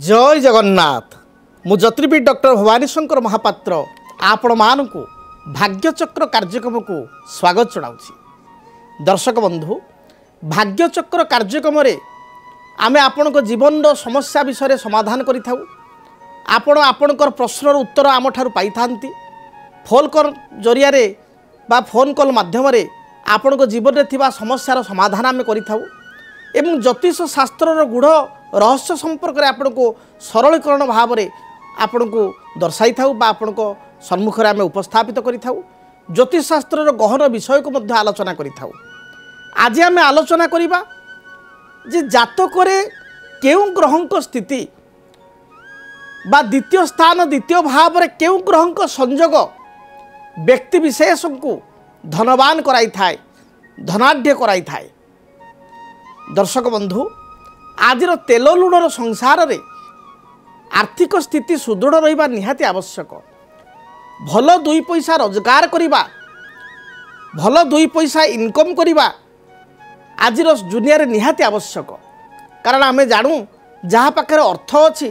जय जगन्नाथ मु ज्योतिर्विद डॉक्टर भवानी शंकर महापात्र आपण मानू भाग्यचक्र कार्यक्रम को स्वागत जनाऊँ। दर्शक बंधु भाग्यचक्र कार्यक्रम आमे आपण जीवन समस्या विषय समाधान करिथाउ। आपणकर प्रश्नर उत्तर आम ठारू पाई थांती। फोन कॉल जरिया बा फोन कॉल माध्यम आपण जीवन में थिबा समस्यार समाधान आमे करिथाउ एवं ज्योतिष शास्त्रर गूढ़ रहस्य संपर्क में आपण को सरलीकरण भाव में आपण को दर्शाई थाउ बा आपण को सम्मुख में आमे उपस्थापित करिथाउ। ज्योतिष शास्त्रर गहन विषय को मध्य आलोचना करिथाउ। आज आमे आलोचना करिबा जे जातकरे केउ ग्रहंक स्थिति बा द्वितीय स्थान द्वितीय भाव में केउ ग्रहंक संयोग व्यक्ति विशेष को धनवान कराई थाए, धनाढ़ कराई थाए। दर्शक बंधु आज तेल लुणर संसार रे आर्थिक स्थिति सुदृढ़ रहिबा निहाती आवश्यक। भल दुई पैसा रोजगार करिबा, भल दुई पैसा इनकम करिबा आज दुनिया रे निहाती आवश्यक। कारण आमे जानू जहाँ पाखरे अर्थ अच्छी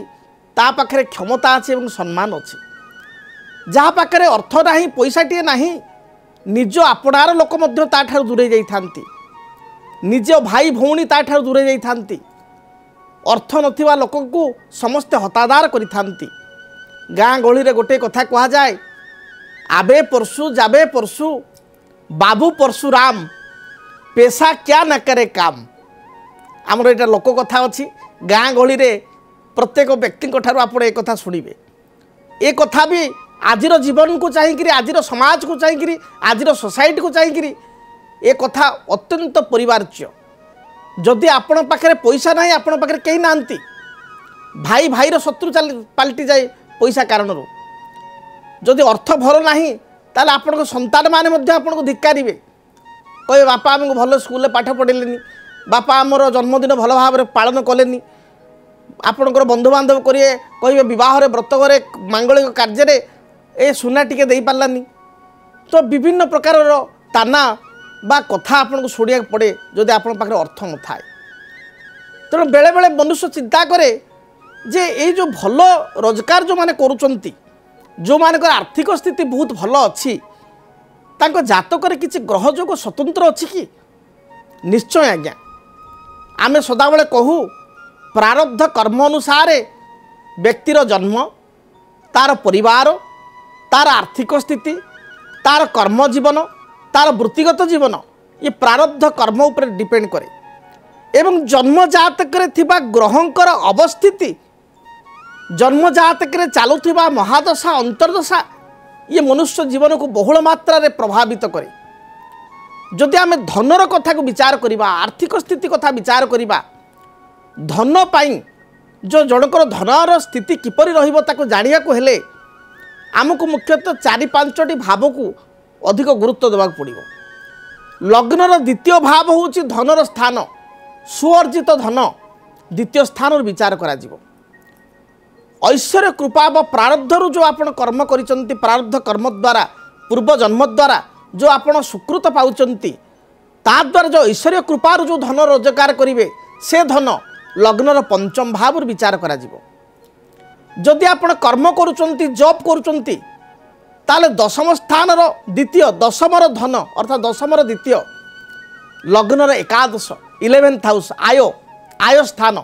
ता पाखरे क्षमता अच्छी एवं सम्मान अच्छी। जहाँ पाखरे अर्थ नाही पैसाटिए नाही निज आपणार लोक मध्य ता ठारू दूरे जाई थांती, निज भाई भौणी ता ठारू दूरे जाई थांती। अर्थ नथिबा लोक को समस्ते हतादार करि थांती। गाँ गहली रे गोटे कथा कहा जाए, आबे परसु जाबे परसु बाबू परशुराम पेशा क्या न करे काम। आमर एटा लोक कथा अच्छी। गाँ गहली रे प्रत्येक व्यक्ति ठारू आपण एक कथा शुणिबे। ए कथा भी आजिर जीवन को चाहिए, आजिर समाज को चाहिए, आजिर सोसाइटी को चाहिए ए कथा अत्यंत परिवार्य। जदि आपण पाखे पैसा ना आपण पाखे कहीं नांती, भाई भाईर शत्रु पलटि जाए पैसा कारण। जदि अर्थ भल ना ताले आपण संतान माने आपको धिक्कारे कहे बापा आमको भल स्कूल पाठ पढ़ेनि, बापा आमर जन्मदिन भल भाव में पालन कलेनि। आपणकर बंधुबांधव करिए कहे बरे व्रत घरे मांगलिक कार्य ए सुना टिके दे पारानी। तो विभिन्न प्रकार ताना बा कथा आपको शुणा पड़े जदि आपण पाखे अर्थ न थाए। तेणु बेले बेले मनुष्य चिंता करे जे ये जो भल रोजगार जो माने करुचंती, जो मानकर आर्थिक स्थिति बहुत भल अच्छी, तांको जातक किसी ग्रह जोग स्वतंत्र अच्छी कि? निश्चय आज्ञा आमे सदाबले कहू प्रारब्ध कर्म अनुसार व्यक्तिर जन्म, तार परिवार, तार आर्थिक स्थिति, तार कर्म जीवन, तार वृत्तिगत जीवन ये प्रारब्ध कर्म उपर डिपेंड करे। एवं जन्म जातक थिबा ग्रहंकर अवस्थिति, जन्म जातक चलुवा महादशा अंतर्दशा ये मनुष्य जीवन को बहुल मात्रा रे प्रभावित करे। जदि आमे धनर कथा को विचार करिबा, आर्थिक स्थिति कथा विचार करिबा, धन पाई जो जनकर धनर स्थिति किपरि रहिबो ताको जानिया को हेले आमको मुख्यतः 4-5टी भाव को अधिक गुरुत्व देवा पड़ो। लग्नर द्वितीय भाव हूँ धनर स्थान, सुअर्जित धन द्वितीय स्थान विचार करा जिवो। ऐश्वर्य कृपा व प्रारब्धर जो आपण कर्म करिसंती, प्रारब्ध कर्म द्वारा पूर्व जन्म द्वारा जो आपण सुकृत पाउचंती, ता द्वारा जो ऐश्वर्य कृपार जो धन रोजगार करिवे से धन लग्नर पंचम भाव विचार करा जिवो। जदि आपण कर्म करुचंती, जॉब करुचंती, ताले दशम स्थान द्वितीय दशमर धन अर्थात दशमर द्वितीय लग्नर एकादश 11th हाउस आय स्थान,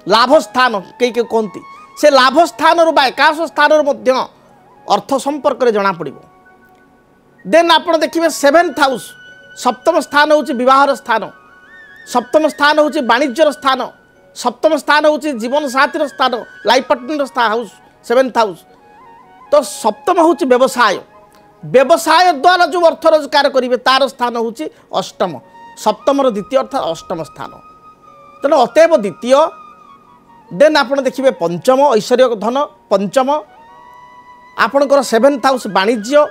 लाभ स्थान कई कहती से लाभ स्थान एकादश स्थान अर्थ संपर्क में जना पड़ो। देन आप देखिए 7th हाउस, सप्तम स्थान हूँ विवाहर स्थान, सप्तम स्थान हूँ वाणिज्यर स्थान, सप्तम स्थान हूँ जीवन साथीर स्थान, life partner house 7th house. तो सप्तम हूँ व्यवसाय, व्यवसाय द्वारा जो अर्थ रोजगार करेंगे तार स्थान हूँ अष्टम, सप्तमर द्वितीय अर्थात अष्टम स्थान। तेणु अतएव द्वितीय। देन आप देखिए पंचम ऐश्वर्य धन, पंचम आपणकर 7th हाउस वाणिज्य,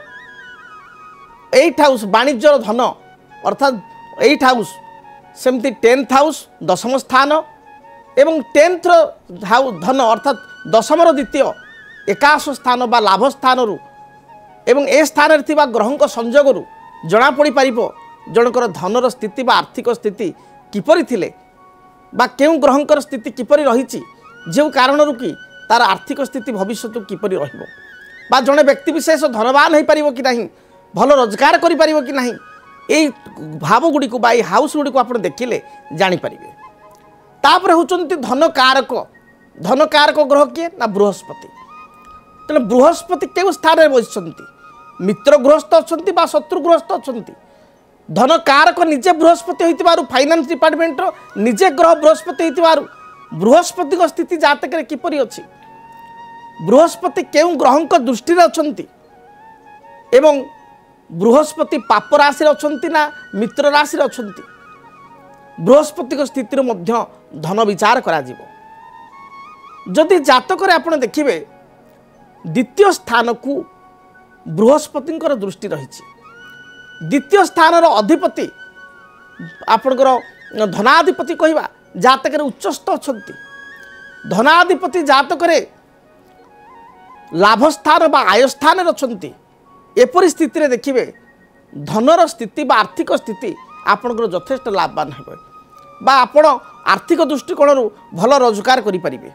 8th हाउस वाणिज्यर धन अर्थात 8th हाउस, सेमती 10th हाउस दशम स्थान एवं 10th धन अर्थात दशमर द्वितीय एकादश स्थान बा लाभ स्थान एवं ए स्थान ग्रहंक संजोग जना पड़ी पारिबो जनकर धनर स्थिति बा आर्थिक स्थिति किपरि थिले बा केउ ग्रहंकर स्थिति किपरि रहिछि, जो कारण कि तार आर्थिक स्थिति भविष्य किपरि रहिबो बा जड़े व्यक्तिशेष धनवान हो पार कि नहीं भल रोजगार करें कि नहीं यही भावगुड़ी को हाउस गुड़ी को आप देखिले जापर तापर होती धन कारक ग्रह किए ना बृहस्पति तेना बृहस्पति क्यों स्थान में बसती मित्र गृहस्थ अच्छा शत्रु गृहस्थ अच्छा धन कारक निजे बृहस्पति हो फाइनान्स डिपार्टमेंट निजे ग्रह बृहस्पति हो बृहस्पति स्थिति जातक किपरि अच्छी बृहस्पति क्यों ग्रह दृष्टि अच्छी एवं बृहस्पति पाप राशि अच्छा ना मित्र राशि अच्छा बृहस्पति स्थिति धन विचार करा जदि जातक आप देखिए द्वितीय स्थान को बृहस्पति दृष्टि रही द्वितीय स्थान अधिपति आपणकर धनाधिपति कहवा जातक उच्चस्थ अच्छा धनाधिपति जातक लाभस्थान बा आयस्थान अच्छा एपरी स्थिति देखिए धनर स्थिति बा आर्थिक स्थिति आपणकर यथेष्ट लाभवान हे बा आपण आर्थिक दृष्टिकोण भल रोजगार करें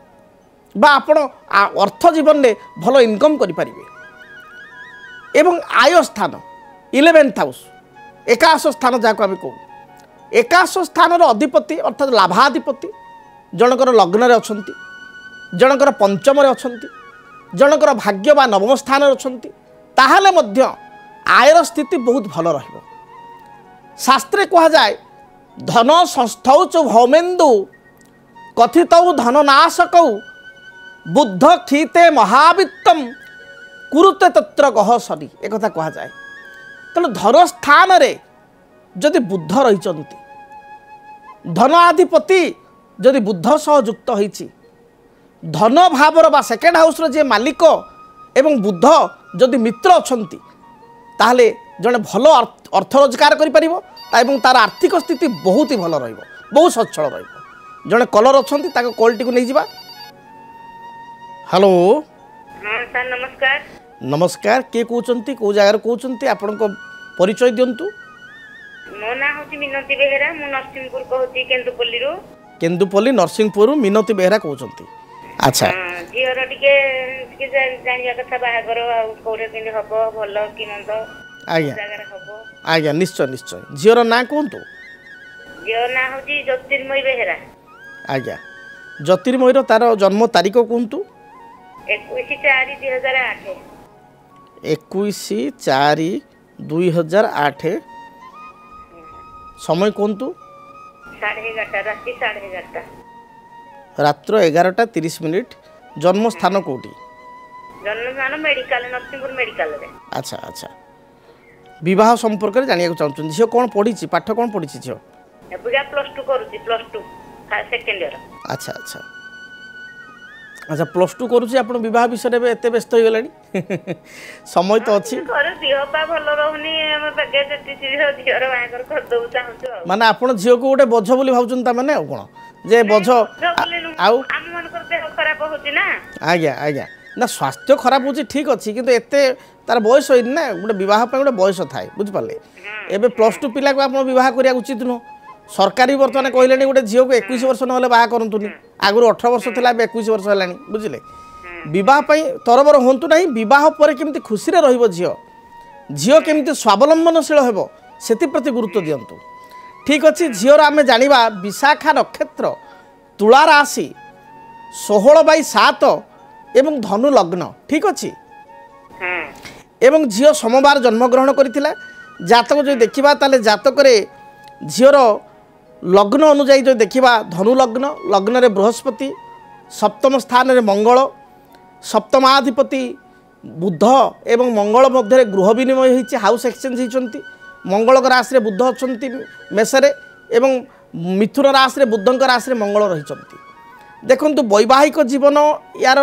बा आपण अर्थ जीवन में भल इनकम करें एवं आय स्थान 11th हाउस एकादश स्थान जहाँ आम कहू एकादश स्थान अधिपति अर्थात लाभाधिपति जनकर लग्न अच्छा जनकर पंचम अच्छा जनकर भाग्य बा नवम स्थान अच्छा ताहले मध्य आयर स्थिति बहुत भल रहिबो शास्त्रे कहा जाए धन संस्थौ च भौमेन्दु कथितौ धननाशकौ बुद्ध क्षीते महावित्तम कुरुते तत्र गह सरी एक कथा कहा जाए तेणु धन स्थान रे जदि बुद्ध रही धनाधिपति जदि बुद्ध सह युक्त होइछि धन भावर बा सेकेंड हाउस जे मालिक एवं बुद्ध जदि मित्र अछंती ताहले जड़े भल अर्थ रोजगार करें तार आर्थिक स्थिति बहुत ही भल बहुत सच्छल रड़े कलर अच्छा क्वालिटी को नहीं जावा। हेलो सर नमस्कार। नमस्कार किए कहते कौ जगार कहते आपण परिचय दिंतु। मो ना हूँ मिनती बेहेरा मु नरसिंहपुर कहूँ केन्दुपल्ली नरसिंहपुर मिनती बेहेरा कहते अच्छा झीर टे जाना कथा बाहागर कौटे कि हम भल कि मंद आज्ञा आज्ञा निश्चय निश्चय झीर ना कहतु। झीर ना हूँ ज्योतिर्मयी बेहेरा। आज्ञा ज्योतिर्मयी तार जन्म तारीख कहतु। 21/4/2008 21/4/2008 समय कहतु। 11:30 राति 11:30 रात्र 11:30 जन्म स्थान कौटी। जन्म स्थान मेडिकल नरसिंहपुर मेडिकल रे। अच्छा अच्छा विवाह संपर्क में जानिया चाहूँ झील कौन पढ़ी पाठ कौन पढ़ी झील +2 करूची +2 सेकेंड ईयर। अच्छा अच्छा अच्छा +2 करुँच आप बह विषय में एत व्यस्त हो गला समय तो अच्छी माने आप झील को गोटे बोझ बोली भावुन मैंने कौन जे बोझ आज्ञा आज्ञा ना स्वास्थ्य खराब हो ठीक अच्छी किंतु एते तार बयस होनी ना गोटे बह गोटे बयस थाए बुझिपारे एवं +2 पिला को आप बह करा उचित नुह सरकारी बर्तमान कहले गोटे झील को 21 वर्ष ना बाहा करतुनि आगुरी 18 वर्ष था 21 वर्ष है बुझे बह तरबर हूँ ना बह पर केमती खुशी रे झील केमती स्वावलंबनशील हो से गुरुत्व दिंतु ठीक अच्छे झीर आम जाना विशाखा नक्षत्र तुला राशि 16/7 एवं धनु लग्न ठीक अच्छे एवं झील सोमवार जन्मग्रहण करथिला जातक जो देखा ताले जातक झीर लग्न अनुजाई जो देखा धनु लग्न लग्न रे बृहस्पति सप्तम स्थान रे मंगल सप्तमाधिपति बुध एवं मंगल मध्य गृह विनिमय होती हाउस एक्सचेंज होती मंगल राशि रे बुध अच्छा मेषरे एवं मिथुन राशि रे बुधंक राशि रे मंगल रही देखु वैवाहिक जीवन यार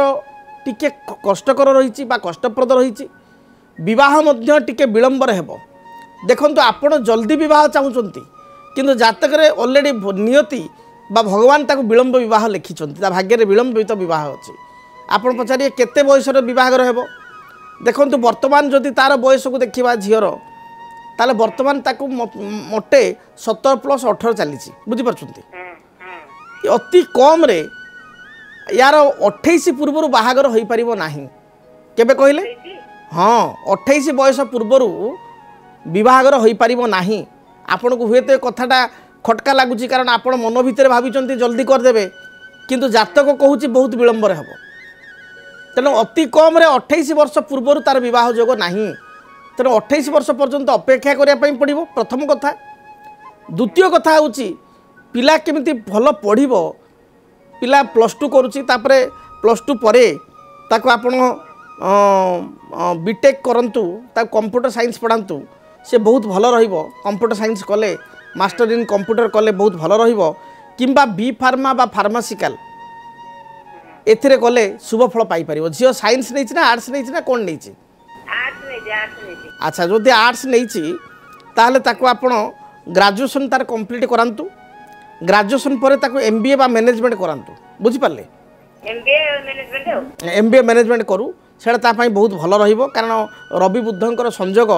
टिके कष्टकर रही कष्टप्रद रही विवाह टिके विलंबर हेबो देखु आपण जल्दी विवाह चाहूँगी किंतु जातक ऑलरेडी नियति बा भगवान ताको विलंब विवाह लिखिंट भाग्य विलंबित बह अच्छी आपड़ पचारे केते बयस बहागर हेबो देखु वर्तमान जदि तार बयस को देखा झीर ताले वर्तमान ताको मोटे 17+18 चली बुझीपार अति कम रे यार 28 पूर्व बाहागर हो पार ना केबे कहले हाँ 28 बयस पूर्वर बहागर हो पार ना आपण को हुए तो कथाटा खटका लगुच कारण आप मन भितर भाई जल्दी करदे किंतु जातक कहूँ बहुत विलंबर हम तेणु अति कम 28 वर्ष पूर्वर तार बह जोग ना तेणु 28 वर्ष पर्यंत अपेक्षा करने पड़ो प्रथम कथा द्वितीय कथा हूँ पिला केमिति भल पढ़ पिला +2 करुच्ची +2 पर ताको आपण बीटेक करंतु कंप्यूटर साइंस पढ़ातु से बहुत भल रहिबो कंप्यूटर साइंस कले मास्टर इन कंप्यूटर कले बहुत भल रहिबो किंबा बी फार्मा बा फार्मासिकल एथिरे कले शुभ फल पाई परिबो जियो साइंस नै ना आर्ट्स नै ना कोन नै अच्छा जदि आर्ट्स नहीं ताहले ताको आपण ग्रेजुएशन तार कंप्लीट करांतु ग्रेजुएशन पर ताको एमबीए बा मैनेजमेंट करांतु बुझी पारले एमबीए मैनेजमेंट करू सेटा ता पई बहुत भल रहिबो कारण रवि बुद्धंकर संजोग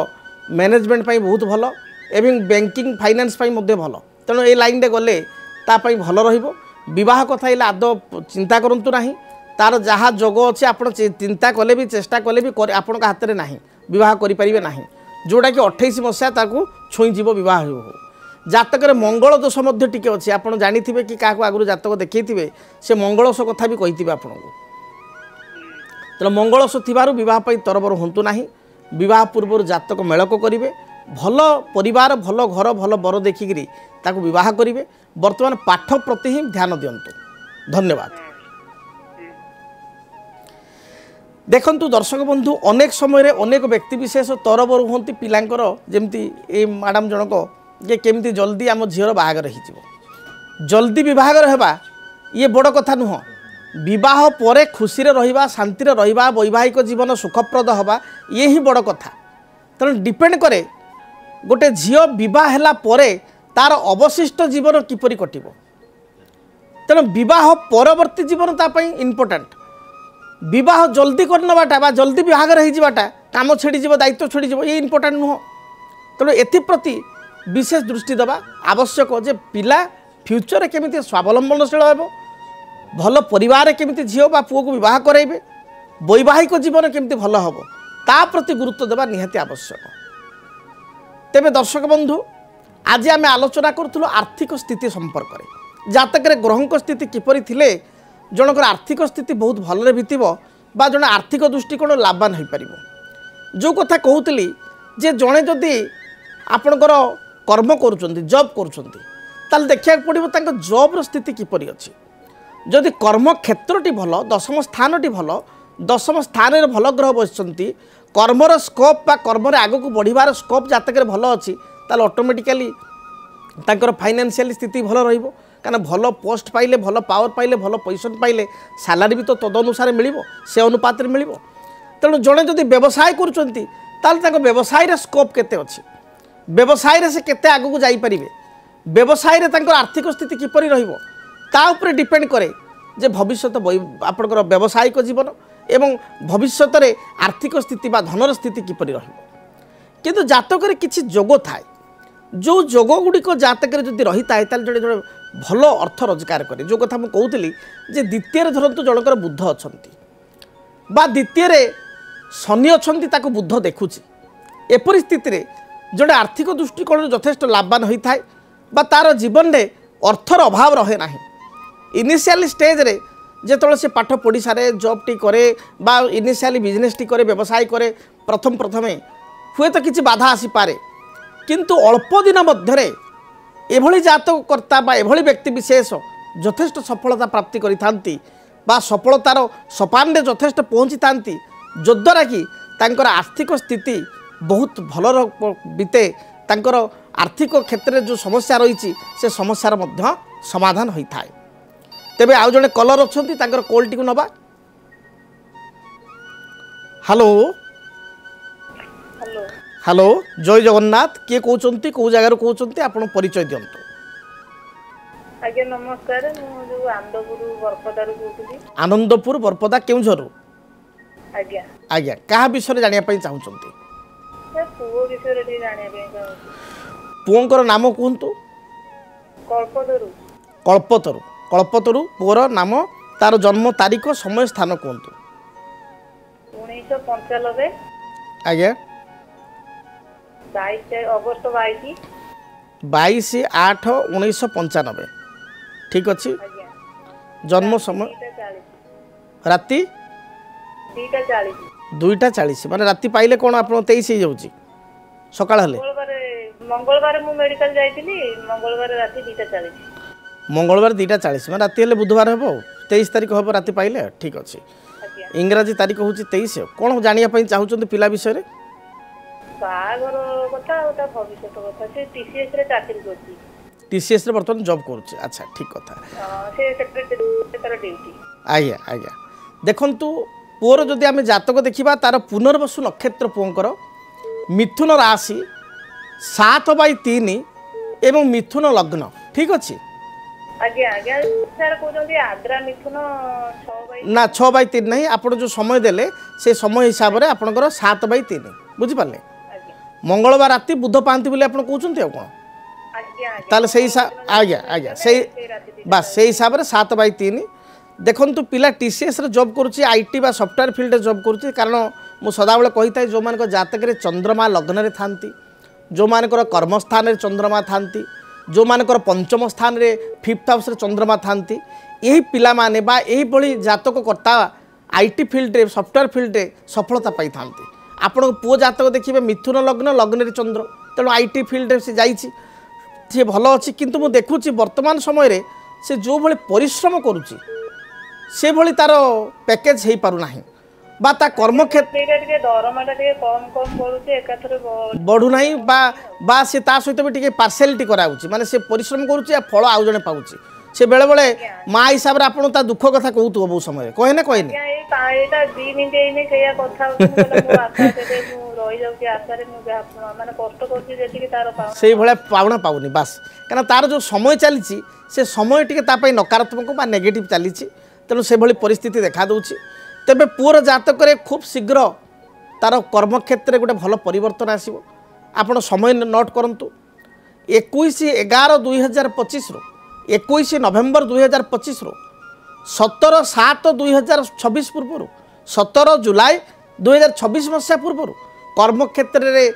मैनेजमेंट पई बहुत भल एवं बैंकिंग फाइनेंस पई मध्ये भल तेणु ए लाइन रे गले ता पई भल रहिबो विवाह कथा इला आदौ चिंता करंतु नाही तार जहाँ जोग अच्छे आप चिंता कले भी चेष्टा कले भी आपण हाथ में ना बह करें ना जोटा कि 28 मसीहा ताकू छुईज बह हो जातक मंगल दोष टी अच्छे आप जानी कि क्या आगु जातक देखते से मंगलस कथा भी कही आपन को तेना मंगलस थी बह तरबर हूँ ना बह पूर्व जातक मेलक करेंगे भल परिवार भल घर भल बर देखिकी बह करेंगे बर्तमान पाठ प्रति ही ध्यान दिंतु धन्यवाद देखंतु दर्शक बंधु अनेक समय अनेक व्यक्ति विशेष तरबर हूँ पिलांकर जमती ए मैडम जनक जे केमती जल्दी आम झीर बाहागर हो जल्दी विवाहर होगा ये बड़ कथा नुह विवाह पर खुशी रहिबा शांति रहिबा वैवाहिक जीवन सुखप्रद हवा ये ही बड़ कथा तेणु डिपेंड करे गोटे झील विवाह परे तार अवशिष्ट जीवन किपरि कटिबो तेणु विवाह परवर्ती जीवन तापाई इम्पोर्टाट विवाह जल्दी करनबाटा जल्दी विवाहर होता काम छेड़ी दायित्व छेड़ी ये इम्पोर्टाट नुह तेणु एप्रति विशेष दृष्टि देवा आवश्यक जे पिला फ्यूचर केमिति स्वावलंबनशील हो भल परिवार केमिति झील बा पुओ को विवाह कराइबे वैवाहिक जीवन केमिति भल हम ता प्रति गुरुत्व देवा निहाती आवश्यक तेबे दर्शक बंधु आज आम आलोचना करूँ आर्थिक स्थिति संपर्क में जातक ग्रहों स्थिति किपरि थिले जनकर आर्थिक स्थिति बहुत भलरे बीतब बा जड़े आर्थिक दृष्टिकोण लाभवान हो पार जो कथा कहूली जे जड़े जदि आपणकर कर्म करुँच जॉब करुँच देखा पड़ो जॉब्र स्थिति किपरि अच्छी जदि कर्म क्षेत्रटी भल दशम स्थानटी भल दशम स्थान में भल ग्रह बसि कर्मर स्कोप बा कर्म आगक बढ़िबार स्कोप जातक भल अच्छी ताल ऑटोमेटिकली तांकर फाइनेंशियल स्थिति भल रहिबो कारण भल पोस्ट पाइले भल पावर पाइले भल पोजिशन पाइले सैलरी भी तो तदनुसार मिल से अनुपात मिल तेणु जड़े जदि व्यवसाय कर व्यवसाय स्कोप केते अच्छी व्यवसाय से केते आगक जाइपारे व्यवसाय आर्थिक स्थिति किपरि रहिबो ता उपरे डिपेंड करे जे भविष्य आपणकर व्यावसायिक जीवन एवं भविष्यत आर्थिक स्थिति बा धनर स्थिति किपरि रहिबो किंतु जातक किछि जोग थाए जो जोग गुड़िक जातक जदि रही था जो जो भल अर्थ रोजगार करे जो कथा मुझे कहूली जे द्वितीय धरतु जनकर बुद्ध अच्छा द्वितीय शनि अच्छा बुद्ध देखुची एपरी स्थिति जोड़े आर्थिक दृष्टिकोण यथेष्ट लाभवान होता है तार जीवन में अर्थर अभाव रहे ना इनिशियल स्टेज रे जो से पाठ पढ़ी सारे जॉब टी करे बा इनिशियली बिजनेस टी करे व्यवसाय करे प्रथमे हुए तो किसी बाधा आसी पारे किंतु अल्प दिन मध्य एभली जातक कर्ता बा एभली व्यक्ति विशेष यथेष्ट सफलता प्राप्ति करिथांती बा सफलतार सोपान रे यथेष्ट पहुँची थांती जद्वारा कि तांकर आर्थिक स्थिति बहुत भल बीते तांकर आर्थिक क्षेत्र में जो समस्या रही से समस्यार मध्य समाधान होता है तेबे आउ जने कलर अच्छी तांकर कॉल टी नबा हेलो हेलो जय जगन्नाथ किए कहते कौ जगार कहते आप परिचय दिंतु आज्ञा नमस्कार मु आनंदपुर बरपदारू कहूली आनंदपुर बरपदा केउझर आज्ञा आज्ञा क्या विषय जानिया पई चाहुचंती पुओ विषय रे जानिया पई पुओंकर नाम कहतु कल्पतरु कल्पतरु कल्पतरु पुओर नाम तार जन्म तारीख समय स्थान कहतु 1995 आज्ञा 22 अगस्त 22/8/1995 ठीक अच्छे आज्ञा जन्म समय 2:40 राति 2:40 माने राति पाइले कौन आप 23 हो जाऊँगी सकाळ हेले मंगलवार मु मेडिकल जाइतिली मंगलवार राति 2:40 मंगलवार 2:40 माने राति हेले बुधवार हेबो 23 तारीख हेबो राति पाइले ठीक अच्छे आज्ञा इंग्राजी तारीख हूँ 23 कौन जानिया चाहूँ पिला विषय रे बाहागर कथा और भविष्य कथा से टीसीएस रे चाकरी करती टीसीएस रे बर्तमान जॉब करूचे अच्छा ठीक कथा से सेक्रेटरी तार ड्यूटी आज्ञा आज्ञा देखंतु पुअर जदि आम जातक देखा तार पुनर्वसु नक्षत्र पुओंकर मिथुन राशि 7/3 एवं मिथुन लग्न ठीक अच्छे आज्ञा आज्ञा सर कहते आद्रा मिथुन 6/3 ना 6/3 नहीं आप जो समय देले से समय हिसाब से आपंकर 7/3 बुझिपारे आज्ञा मंगलवार राति बुध पाती बोली आप कहते कौन आज्ञा ताले से आज्ञा आज्ञा से बस से हिसाब से 7/3 देखंतु पिला टीसीएस रे जॉब करुच्ची आईटी बा सॉफ्टवेयर फील्ड रे जॉब करुच्ची कारण मु सदाबेले कही था जो मान जातक रे चंद्रमा लग्न रे थांती जो मानकर कर्मस्थान रे चंद्रमा थांती जो मानकर पंचम स्थान रे 5th हाउस रे चंद्रमा थांती यही पिला माने बा यही बड़ी जातक कर्ता आईटी फील्ड रे सॉफ्टवेयर फील्ड रे सफलता पाई थांती आपण पुओ जातक देखिबे मिथुन लग्न लग्न रे चंद्र तेणु आईटी फील्ड रे से जाइछि से भल अच्छी किंतु मु देखुछि वर्तमान समय रे से जो भली परिश्रम करुच्ची से भली तार पैकेज हो पारु नाही बा ता कर्मक्षेत्र दरमाटा कम कम बढ़ुचे एकाथरे बढ़ू नाही बा से ता सहित भी टिके पार्शियलिटी कराउछि माने से परिश्रम करुच्ची आ फल आउ जने पाउछि से बेले बेले माँ हिसाब रे आपण ता दुख कथा कहतु बहु समय कहे ना कहनी एटा 2 मिनिट एने सेया कथा होछि मो आशा देबे मु रहि जाउछि आशा रे मु माने कष्ट करछि जेति कि तार पाउना सेही भले पाउना पाउनी बस कारण तार जो समय चलीछि से समय टिके ता पई नकारात्मक बा नेगेटिव चलीछि तेणु से भली परिस्थिति देखा दूची तेबे पुअर जातक खूब शीघ्र तार कर्मक्षेत्र गोटे भल परिवर्तन आसो आपण समय नोट करूँ 21/11/2025 रु 21 नवेम्बर 2025 रु 17/7/2026 पूर्व 17 जुलाई 2026 मसीहा पूर्व कर्मक्षेत्र में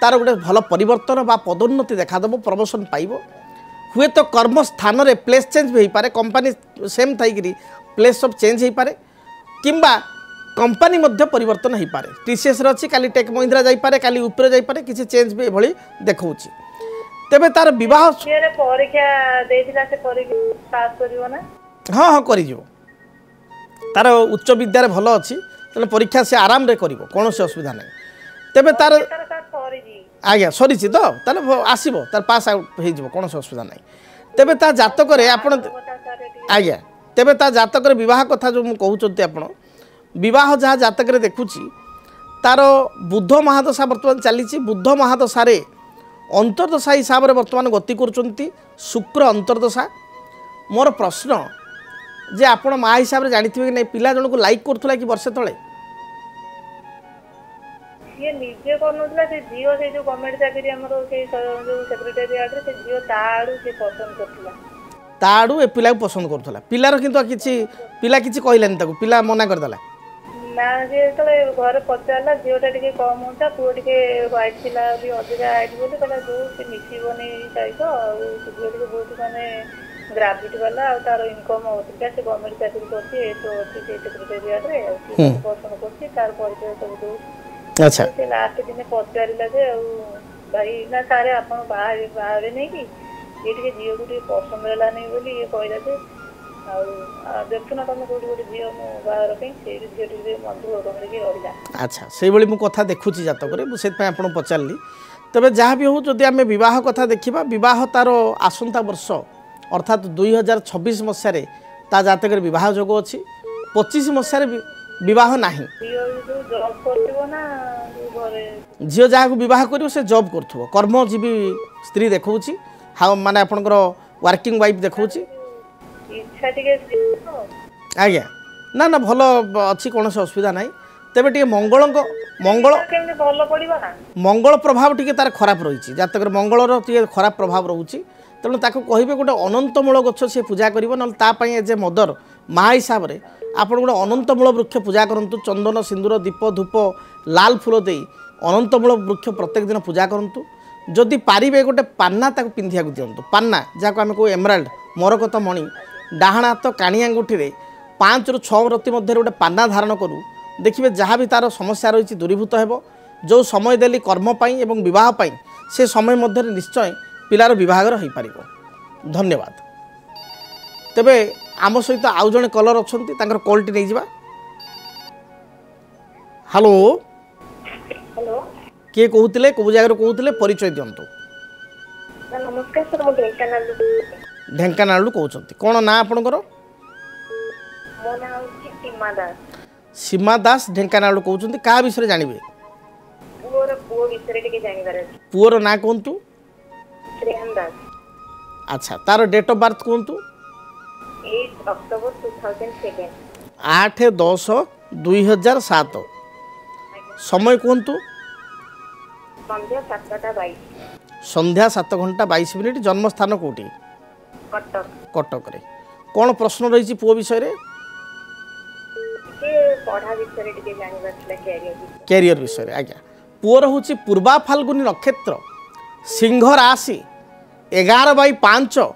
तार गोटे भल परिवर्तन बा पदोन्नति देखादेव प्रमोशन पाइब हुए तो कर्म स्थान रे प्लेस चेंज भी हो पारे कंपनी सेम थी प्लेस सब चेंज हो पारे किंबा कंपनी मध्य परिवर्तन हो पारे टीसीएस रे अच्छी काली टेक महिंद्रा जाई पारे काली ऊपर जाई पारे किसी चेंज भी एभली देखौछि तेबे तार विवाह परीक्षा देथिला से परीक्षा पास करिवो ना हाँ हाँ करि जो तार उच्च विद्यारे भल अच्छी तेना परीक्षा से आराम रे करिवो कोनोसी असुविधा नै तेबे तार आज्ञा सरी तो ताले आसीबो तार पास आउट हो जिवो कोनोसी असुविधा नै तेबे ता जातक रे आपण आज्ञा तेबे ता जातक रे विवाह कथा जो मु कहउचंती आपण विवाह जहाँ जातक रे देखुची तार बुध महादशा वर्तमान चली बुध महादशा रे अंतर्दशा हिसाब से वर्तमान गति करुँच शुक्र अंतर्दशा मोर प्रश्न जे आपण माँ हिसाब से जानी कि नहीं पिला जन को लाइक करूला कि वर्षे तले ये निजे करनुला से जियो से जो गवर्नमेंट चाकरी हमरो से जो सेक्रेटरीएट रे से जियो ताडू से पसंद करथुला ताडू ए पिला को पसंद करूला पिलार किंतु किछि पिला किछि कहलेन ताको पिला मना कर देला ना जे तले घर पचारला जियोटा टिके कम होता पुओ टिके व्हाइट थिला भी अधिका हाइट बोली कहला जो से मिसिबोनी टाइप और जियो टिके बहुत माने ग्रेविटी वाला और तार इनकम होता से गवर्नमेंट चाकरी करती तो से सेक्रेटरीएट रे पसंद करती तार परिचय सब दो अच्छा से लास्ट दिन पचारला जे भाई ना सारे आपण बाहर नहीं कि ये टिके जियो को टिके पसंद होला नहीं बोली ये कहला जे देखुना तुम कोटी कोटी झील बाहर झील मधु रहा अच्छा से भाई मु कथा देखुची जातक से आपन पचारि तेज जहाँ भी हो जदि आम बह कथा देखा बह तार आसंता वर्ष अर्थात 2026 मसीह ता जातक बह जोग अच्छी 25 मसीह बह ना झील जहाँ को बह कर जॉब कर कर्मजीवी स्त्री देखा हाँ माने आपणकर वर्किंग वाइफ देखा आज्ञा ना ना भल अच्छी कौन असुविधा ना तेरे टे मंगल मंगल प्रभाव टी तार खराब रही जातक मंगलर टे खराब प्रभाव रोचे तेणु ताको कहे गोटे अनंतमूल गछ से पूजा कर ना एज ए मदर महा हिसाब से आपण गोटे अनंतमूल वृक्ष पूजा करूँ चंदन सिंदूर दीप धूप लाल फूल दे अनंतमूल वृक्ष प्रत्येक दिन पूजा करूँ जदि पारे गोटे पान्ना ताक पिंधिया दिंतु पान्ना जहाँ आम कौ एमराल्ड मरकत मणि डाहाण हाथ काणी आंगुठी 5 ରୁ 6 रति मध्य गोटे पान्ना धारण करूँ देखिए जहाँ भी तार समस्या रही दूरीभूत हो जो समय देली कर्मपाई एवं बवाहपाई से समय मध्य निश्चय पिलार विभागर हो पार। धन्यवाद। तेबे आम सहित आउ जड़े कलर अच्छा कॉलटी नहीं जावा। हेलो हेलो किए कहते कौ जगार कहते परिचय दिंतु। नमस्कार सर मु ढेंकानालू कहते कौन ना आपणकर मो ना सीमा दास। सीमा दास ढेंकानालू कहते क्या विषय जानवे पुओर पुओ विषय टिके जानिबार अछि। पुओर ना कहतु। श्रेयन दास। अच्छा तार डेट ऑफ बर्थ कहतु। 8 अक्टोबर 2007। 8/10/2007। समय कहतु। संध्या 7:22। संध्या 7:22। जन्म स्थान कौटी। कटक। कटक रे कौन प्रश्न रही पुओ विषय रे पढ़ा विषय टिके जानिबार छला कैरियर विषय आज्ञा पुओर हूँ पूर्वा फाल्गुनी नक्षत्र सिंह राशि 11/5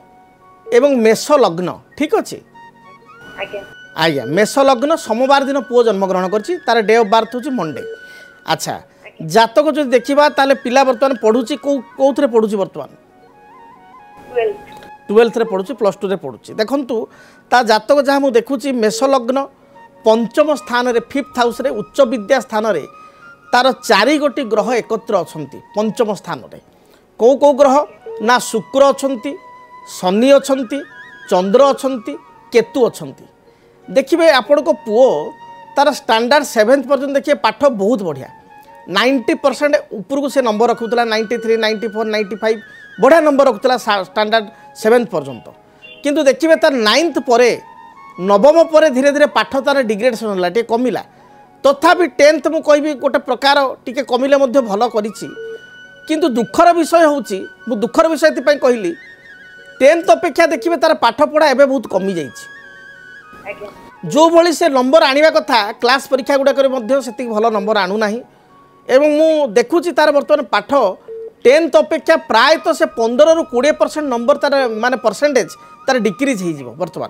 एवं मेष लग्न ठीक अच्छे आज्ञा मेष लग्न सोमवार दिन पुओ जन्मग्रहण करछि तार डे ऑफ बर्थ हूँ मंडे। अच्छा जातक जो देखा ताले पिला बर्तमान पढ़ुची कौन पढ़ुची बर्तमान 12th पढ़ुची +2 पढ़ुची देखंतु ता जातक जहाँ मुझे देखुची मेष लग्न पंचम स्थान रे 5th हाउस रे उच्च विद्या स्थान रे तार 4 गोटी ग्रह एकत्र अछंती पंचम स्थान रे कौ कौ ग्रह ना शुक्र अछंती शनि अछंती चंद्र अछंती केतु अछंती। देखिए आपण को पुओ तार स्टैंडर्ड 7th पर्यंत देखिए पाठ बहुत बढ़िया 90% ऊपर को से नंबर रखुला 93 94 95 बढ़िया नंबर रखुला स्टैंडर्ड 7th पर्यंत किंतु देखिए तार 9th परे नवम पर धीरे धीरे पाठ तार डिग्रेडेसन है कमिला तथापि 10th मु कहि गोटे प्रकार टिके कमिले मध्य भल करिछि किंतु दुखर विषय होउछि मु दुखर विषय एति कहली 10th अपेक्षा देखिए तार पाठ पढ़ा एबे बहुत कमी जाइछि जो भली से नंबर आनिबा कथा क्लास परीक्षा गुडा मध्य सेति भल नंबर आनु नाही एवं मु देखुछि तार वर्तमान पाठ 10th अपेक्षा प्राय तो से 15 ରୁ 20% नंबर तार माने परसेंटेज तार डिक्रीज हो जिवो वर्तमान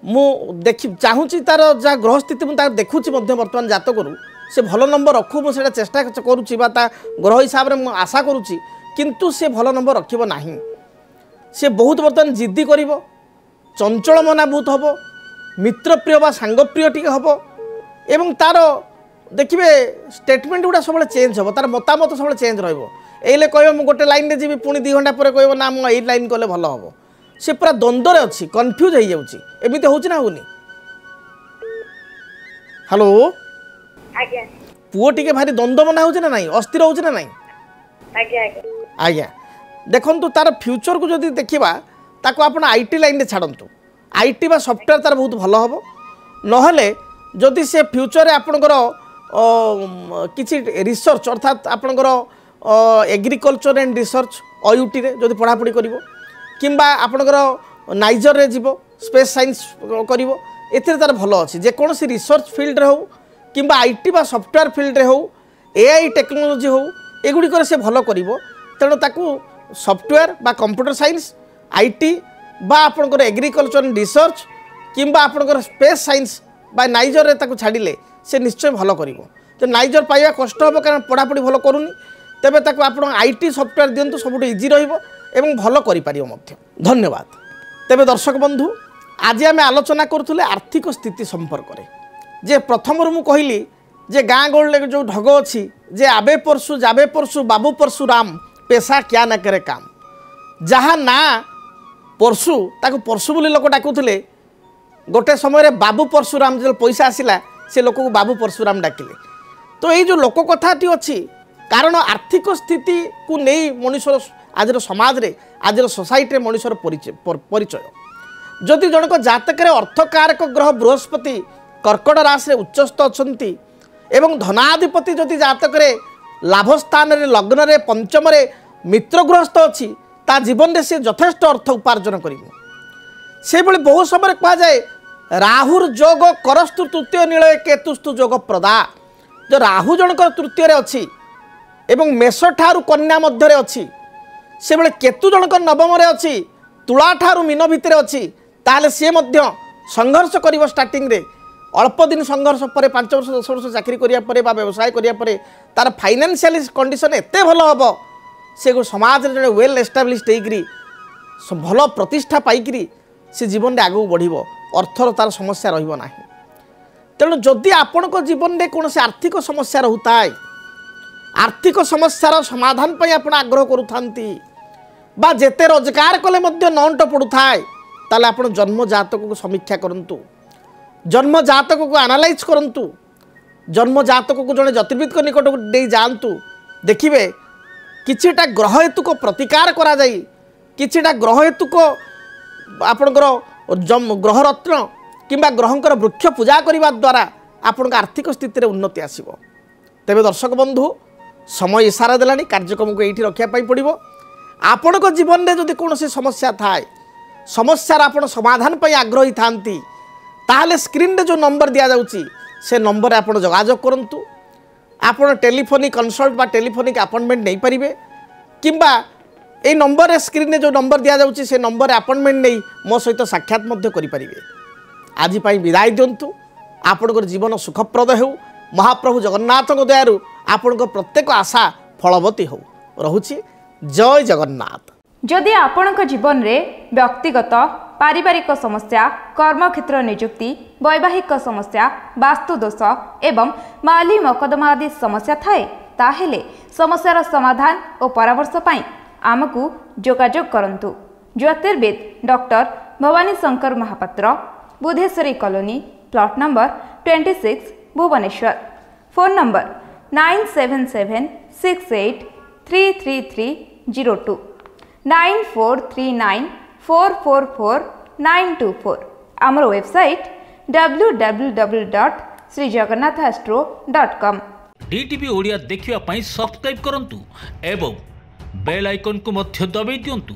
मु देखि चाहूँगी तार जहाँ ग्रह स्थिति मुझे देखुची बर्तमान जात करूँ से भल नंबर रखू मुझे चेष्टा करुँची ग्रह हिसाब से आशा करुँची किंतु से भल नंबर रखिब नाही से बहुत बर्तमान जिद्दी कर चंचल मना बहुत हम मित्रप्रिय बा सांगप्रिय टी हम एवं तार देखिए स्टेटमेंट गुड़ा सब चेंज हम तार मतामत सब चेंज रही कह गोटे लाइन में जी पुणी 2 घंटा पर कह ना मुझे लाइन कले भल हम से पूरा द्वंद्व अच्छी कन्फ्यूज हो जाऊँगी एमती हूँ ना होनी। हेलो पुओ टिके भारी द्वंद्व मना होना ना अस्थिर हो ना आज्ञा देखु तार फ्यूचर को जब देखा ताको आप आईटी लाइन में छाड़तु आईटी बा सॉफ्टवेयर तार बहुत भल हम नहले जदि से फ्यूचर आपणकर किसी रिसर्च अर्थात आपणकर एग्रीकल्चर एंड रिसर्च अयूटी रे जदि पढ़ापढ़ी करिवो किंबा आपणकर नाइजर रे जीवो स्पेस साइंस करिवो एथिरे तार भल अछि जेकोसी रिसर्च फील्ड रे हो किंबा आईटी बा सॉफ्टवेयर फील्ड रे हो एआई टेक्नोलॉजी हो एगुड़िक से भल करिवो तेणु ताकू सॉफ्टवेयर बा कंप्यूटर साइंस आईटी बा आपणकर एग्रीकल्चर एंड रिसर्च किंबा आपणकर स्पेस साइंस बा नाइजर रे ताकू छाड़िले से निश्चय भल करिवो तो नाइजर पाइबा कष्ट हम कारण पढ़ापढ़ी भल करूनी तेबे ताकू आपण आईटी सॉफ्टवेयर दिंतु सबुठ इजी रहिबो एवं भल करिपारियो मध्य। धन्यवाद। तेबे दर्शक बंधु आज आम आलोचना करुले आर्थिक स्थिति संपर्क में जे प्रथम मु कहली जे गाँ गहली जो ढग अच्छी जे आबे परसु जाबे परसु बाबू परशुराम पेशा क्या ना करे काम जहाँ ना परशु ताकू परशु बोली लोक डाकुले गोटे समय बाबू परशुराम जो पैसा आसला से लोक को बाबू परशुराम डाकिले तो ये जो लोक कथाटी अच्छी कारण आर्थिक स्थिति को नहीं मनुष्यर आज समाज रे आज सोसाइटी मनुष्यर परिचय जदि जनक जातक अर्थकारक ग्रह बृहस्पति कर्कट राशि उच्चस्थ अच्छा एवं धनाधिपति जदि जातक लाभ स्थान रे लग्न रे पंचम रे मित्रग्रस्त अच्छी ता जीवन रे से यथेष्ट अर्थ उपार्जन कर से बहु समय कह जाए राहुर जोग करस्तु तृतीय नीलय केतुस्तु जोग प्रदा। जो राहु जनकर तृतीय अच्छी एवं मेष ठारू कन्या मध्य अच्छी से बेले केतु जनकर नवम अच्छी तुला ठारू मीन भितर अच्छी ताले सी संघर्ष कर स्टार्टिंग रे अल्प दिन संघर्ष पर 5 वर्ष 10 वर्ष चाकरी करिया व्यवसाय करिया तार फाइनेंशियल कंडीशन एते भल हम से समाज रे वेल एस्टाब्लिश्ड होकर भल प्रतिष्ठा पाइकरी से जीवन में आगू बढ़ अर्थर तार समस्या रहिबो नाही। तेणु जदि आपण जीवन में कौन से आर्थिक समस्या रोता है आर्थिक समस्यार समाधान पर आप आग्रह करुथांती बा जेते रोजगार कले नंट पड़ुए ताले आप जन्म जातक को समीक्षा करंतु जन्म जातक को एनालाइज करंतु जन्म जातक को जड़े ज्योतिर्विद निकट दे जातु देखिए किछिटा ग्रह हेतु को प्रतिकार करा जाई किछिटा ग्रह हेतु को आपणकर ग्रह रत्न किंबा ग्रहंकर वृक्ष पूजा करने द्वारा आपण आर्थिक स्थिति उन्नति आसब। तेबे दर्शक बंधु समय इशारा देलानी कार्यक्रम को ये रखापी पड़ो आपण जीवन में जदि कौन समस्या थाए समस्यार आपण समाधान पर आग्रही थांती ताहले स्क्रीन रे जो नंबर दिया जाउची से नंबर आप जोगाजोग करंतु आपण टेलीफोनिक कंसल्ट बा टेलीफोनिक अपॉइंटमेंट नहीं पारिबे किंबा ए नंबर रे स्क्रीन रे जो नंबर दिया जाउची से नंबर अपॉइंटमेंट नहीं मो सहित साक्षात मध्य करि पारिबे। आज पाई विदाय दिंतु आपणकर जीवन सुखप्रद हो महाप्रभु जगन्नाथ दयारु आपणकर प्रत्येक आशा फलवती हो रहुछि। जय जगन्नाथ। जदि आपणक जीवन रे व्यक्तिगत पारिवारिक समस्या कर्मक्षेत्र नियुक्ति वैवाहिक समस्या वास्तु दोष एवं माली मकदमा आदि समस्या थाए ताहेले समस्यार समाधान और परामर्श पाई आमकु जोगाजोग करंतु। ज्योतिर्विद doctor Bhavani Shankar Mahapatra Budheswari colony plot number 26 Bhubaneswar. Phone number 9776833302 9439444924 आमर वेबसाइट www.srijagannathastro.com। डीटीवी ओडिया देखिवा पाई सब्सक्राइब करंतु एवं बेल आइकन को मध्य दबाई दियंतु।